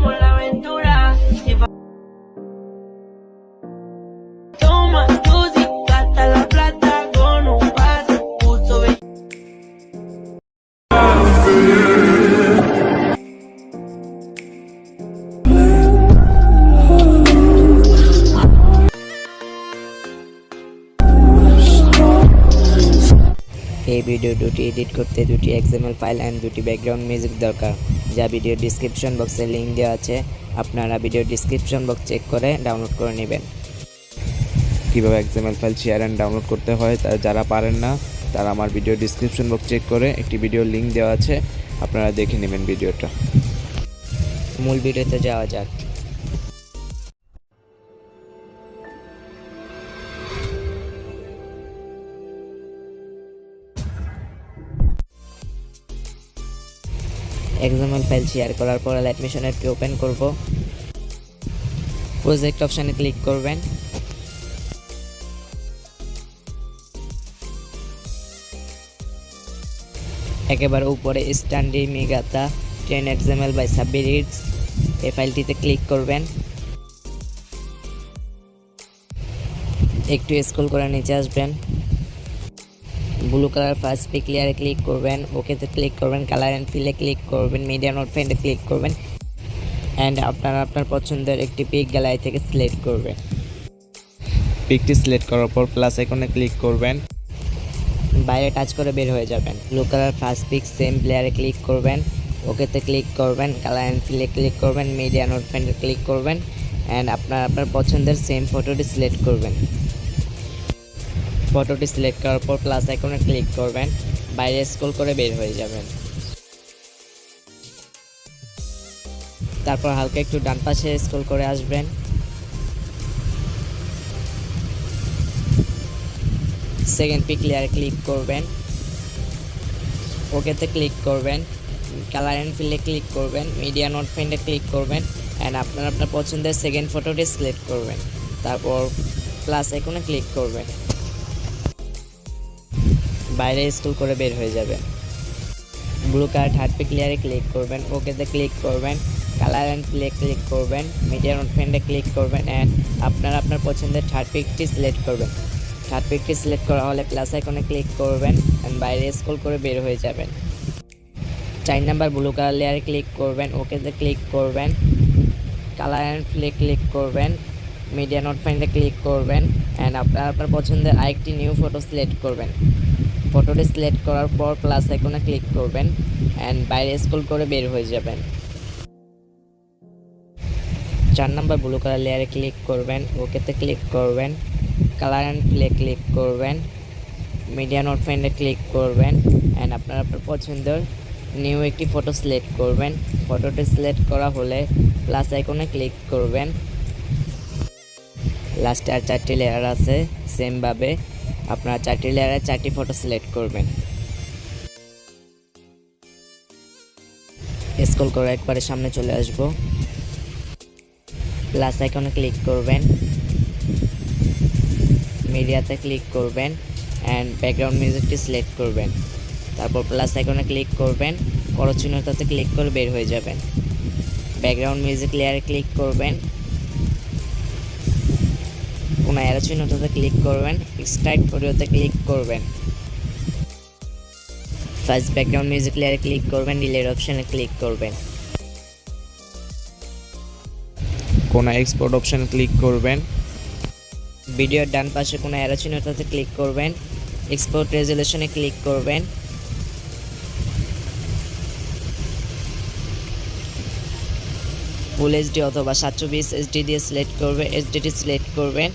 empezamos la aventura. Toma tu gata la plata con un vaso puso এই video দুটি edit করতে দুটি XML file and দুটি background music দরকার, যা ভিডিও ডেসক্রিপশন বক্সে লিংক দেওয়া আছে। আপনারা ভিডিও ডেসক্রিপশন বক্স চেক করে ডাউনলোড করে নেবেন। কীভাবে XML file share and download করতে হয় তা যারা পারেন না তারা আমার ভিডিও ডেসক্রিপশন বক্স চেক করে একটি ভিডিও লিংক দেওয়া আছে, আপনারা দেখে নেবেন ভিডিওটা। মূল ভিডিওতে যাওয়া যাক। XML ফাইল শেয়ার করার পর Alight মিশন অ্যাপটি ওপেন করব। প্রজেক্ট অপশনে ক্লিক করবেন। একেবারে উপরে স্ট্যান্ডি গাতা 10 XML বাই 𝐍𝐨𝐧 এই ফাইলটিতে ক্লিক করবেন। একটু স্ক্রল করে নিচে আসবেন। ব্লু কালার ফার্স্ট পিক লেয়ারে ক্লিক করবেন, ওকেতে ক্লিক করবেন, কালার অ্যান্ড ফিলে ক্লিক করবেন, মিডিয়া নোট ফাইন্ডে ক্লিক করবেন অ্যান্ড আপনার পছন্দের একটি পিক গ্যালারি থেকে সিলেক্ট করবেন। পিকটি সিলেক্ট করার পর প্লাস আইকনে ক্লিক করবেন, বাইরে টাচ করে বের হয়ে যাবেন। Blue colour first pick same লেয়ারে ক্লিক করবেন, ওকেতে ক্লিক করবেন, কালার অ্যান্ড ফিলে ক্লিক করবেন, মিডিয়া নোট ফাইন্ডে ক্লিক করবেন অ্যান্ড আপনার পছন্দের সেম ফটোটি সিলেক্ট করবেন। ফটোটি সিলেক্ট করার পর প্লাস আইকনে ক্লিক করবেন, বাইরে স্ক্রল করে বের হয়ে যাবেন। তারপর হালকা একটু ডান পাশে স্ক্রল করে আসবেন। সেকেন্ড পিক লেয়ারে ক্লিক করবেন, ওকেতে ক্লিক করবেন, কালার অ্যান্ড ফিলে ক্লিক করবেন, মিডিয়া নোট ফাইন্ডে ক্লিক করবেন অ্যান্ড আপনার পছন্দের সেকেন্ড ফটোটি সিলেক্ট করবেন। তারপর প্লাস আইকনে ক্লিক করবেন, বাইরে স্ক্রল করে বের হয়ে যাবেন। ব্লু কালার থার্ড পিক লেয়ারে ক্লিক করবেন, ওকেতে ক্লিক করবেন, কালার অ্যান্ড ফিলে ক্লিক করবেন, মিডিয়া নোট ফাইন্ডে ক্লিক করবেন অ্যান্ড আপনার পছন্দের থার্ড পিকটি সিলেক্ট করবেন। থার্ড পিকটি সিলেক্ট করা হলে প্লাস আইকনে ক্লিক করবেন অ্যান্ড বাইরে স্ক্রল করে বের হয়ে যাবেন। 4 নাম্বার ব্লু কালার লেয়ারে ক্লিক করবেন, ওকেতে ক্লিক করবেন, কালার অ্যান্ড ফিলে ক্লিক করবেন, মিডিয়া নোট ফাইন্ডে ক্লিক করবেন অ্যান্ড আপনার পছন্দের আরেকটি নিউ ফটো সিলেক্ট করবেন। ফটোটি সিলেক্ট করার পর প্লাস আইকনে ক্লিক করবেন অ্যান্ড বাইরে স্ক্রল করে বের হয়ে যাবেন। 4 নাম্বার ব্লু কালার লেয়ারে ক্লিক করবেন, ওকেতে ক্লিক করবেন, কালার অ্যান্ড ফিলে ক্লিক করবেন, মিডিয়া নোট ফাইন্ডে ক্লিক করবেন অ্যান্ড আপনার পছন্দের নিউ একটি ফটো সিলেক্ট করবেন। ফটোটি সিলেক্ট করা হলে প্লাস আইকনে ক্লিক করবেন। লাস্টে আর 4টি লেয়ার আছে, সেমভাবে আপনারা 4টি লেয়ারে 4টি ফটো সিলেক্ট করবেন। স্ক্রল করে একবারে সামনে চলে আসব, প্লাস আইকনে ক্লিক করবেন, মিডিয়াতে ক্লিক করবেন অ্যান্ড ব্যাকগ্রাউন্ড মিউজিকটি সিলেক্ট করবেন। তারপর প্লাস আইকনে ক্লিক করবেন, করচিহ্নটাতে ক্লিক করে বের হয়ে যাবেন। ব্যাকগ্রাউন্ড মিউজিক লেয়ারে ক্লিক করবেন, কোনো অ্যারো চিহ্নটাতে ক্লিক করবেন, এক্সট্রাক্ট অডিওতে ক্লিক করবেন। ফার্স্ট ব্যাকগ্রাউন্ড মিউজিক লেয়ারে ক্লিক করবেন, ডিলেট অপশনে ক্লিক করবেন। কোনো এক্সপোর্ট অপশন ক্লিক করবেন। ভিডিওর ডান পাশে কোনো অ্যারো চিহ্নটাতে ক্লিক করবেন, এক্সপোর্ট রেজুলেশনে ক্লিক করবেন। ফুল এইচডি অথবা 720 এইচডি দিয়ে সিলেক্ট করবে, এইচডিটি সিলেক্ট করবেন।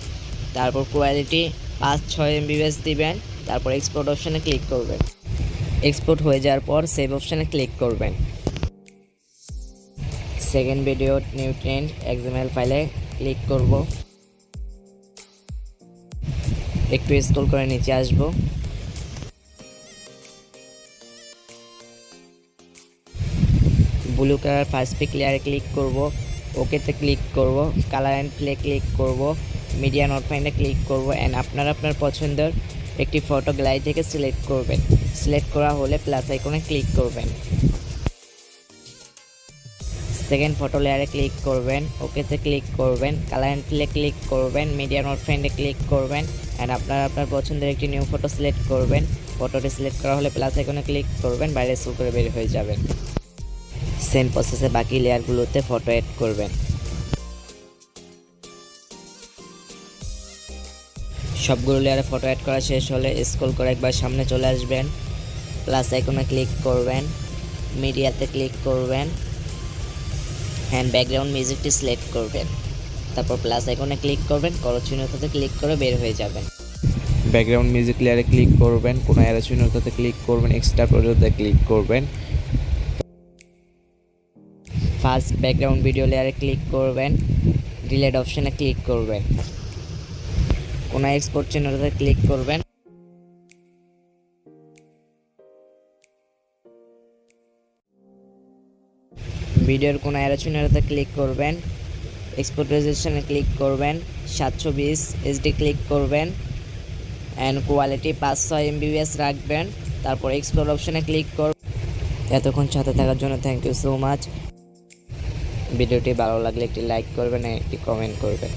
তারপর কোয়ালিটি 5-6 MB দিবেন। তারপর এক্সপোর্ট অপশনে ক্লিক করবেন। এক্সপোর্ট হয়ে যাওয়ার পর সেভ অপশনে ক্লিক করবেন। Second video new trend XML ফাইলে ক্লিক করব। একটু স্ক্রল করে নিচে আসব। ব্লু কালার ফার্স্ট পিক লেয়ারে ক্লিক করব, ওকেতে ক্লিক করব, কালার অ্যান্ড ফিলে ক্লিক করব, মিডিয়া নোট ফাইন্ডে ক্লিক করব অ্যান্ড আপনার পছন্দের একটি ফটো গ্যালারি থেকে সিলেক্ট করবেন। সিলেক্ট করা হলে প্লাস আইকনে ক্লিক করবেন। সেকেন্ড ফটো লেয়ারে ক্লিক করবেন, ওকেতে ক্লিক করবেন, কালার অ্যান্ড ফিলে ক্লিক করবেন, মিডিয়া নোট ফ্রেন্ডে ক্লিক করবেন অ্যান্ড আপনার পছন্দের একটি নিউ ফটো সিলেক্ট করবেন। ফটোটি সিলেক্ট করা হলে প্লাস আইকনে ক্লিক করবেন, বাইরে স্ক্রল করে বের হয়ে যাবেন। সেম প্রসেসে বাকি লেয়ারগুলোতে ফটো অ্যাড করবেন। সবগুলো লেয়ারে ফটো অ্যাড করা শেষ হলে স্ক্রল করে একবার সামনে চলে আসবেন, প্লাস আইকনে ক্লিক করবেন, মিডিয়াতে ক্লিক করবেন অ্যান্ড ব্যাকগ্রাউন্ড মিউজিকটি সিলেক্ট করবেন। তারপর প্লাস আইকনে ক্লিক করবেন, করচিহ্নটাতে ক্লিক করে বের হয়ে যাবেন। ব্যাকগ্রাউন্ড মিউজিক লেয়ারে ক্লিক করবেন, কোনো অ্যারো চিহ্নটাতে ক্লিক করবেন, এক্সট্রা প্রজেক্টে ক্লিক করবেন। ফার্স্ট ব্যাকগ্রাউন্ড ভিডিও লেয়ারে ক্লিক করবেন, ডিলেট অপশনে ক্লিক করবেন, কোনো এক্সপোর্ট চিহ্নটাতে ক্লিক করবেন। ভিডিওর কোনো অ্যারো চিহ্নটাতে ক্লিক করবেন, এক্সপোর্ট রেজলিউশনে ক্লিক করবেন, 720 HD ক্লিক করবেন অ্যান্ড কোয়ালিটি 500 MBPS রাখবেন। তারপর এক্সপ্লোর অপশনে ক্লিক করবেন। এতক্ষণ সাথে থাকার জন্য থ্যাংক ইউ সো মাচ। ভিডিওটি ভালো লাগলে একটি লাইক করবেন, একটি কমেন্ট করবেন।